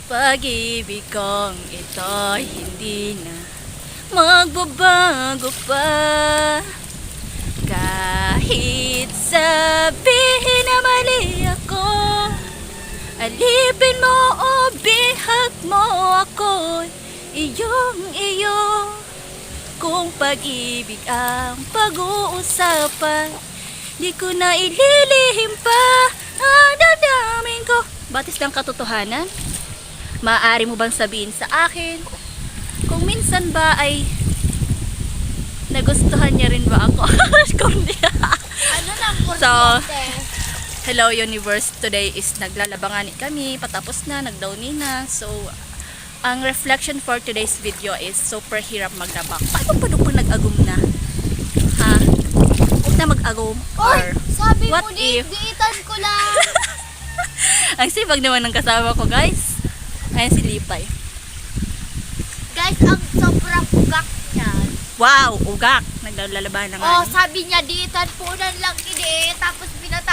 Pag-ibig kong ito hindi na magbabago pa. Kahit sabihin na mali ako, alipin mo o bihag mo ako, iyong iyo. Kung pag-ibig ang pag-uusapan, di ko na ililihim pa ang damdamin ko. Batis ng katotohanan, maaari mo bang sabihin sa akin kung minsan ba ay nagustuhan niya rin ba ako? Kung di. Ano lang po So, hello universe, today is naglalabangan kami, patapos na, nagdowny na. So, ang reflection for today's video is super hirap maglabak. Paano pa nung nag-agum na? Ha? Huwag na mag-agum. Oy, Or, sabi what mo if? diitan ko lang. ang sipag naman ng kasama ko, guys. Ayan si Lipay. Guys, ang sobrang ugak niyan. Wow, ugak. Naglalaban na nga. Oh, sabi niya diitan po lang ini, tapos pinatapos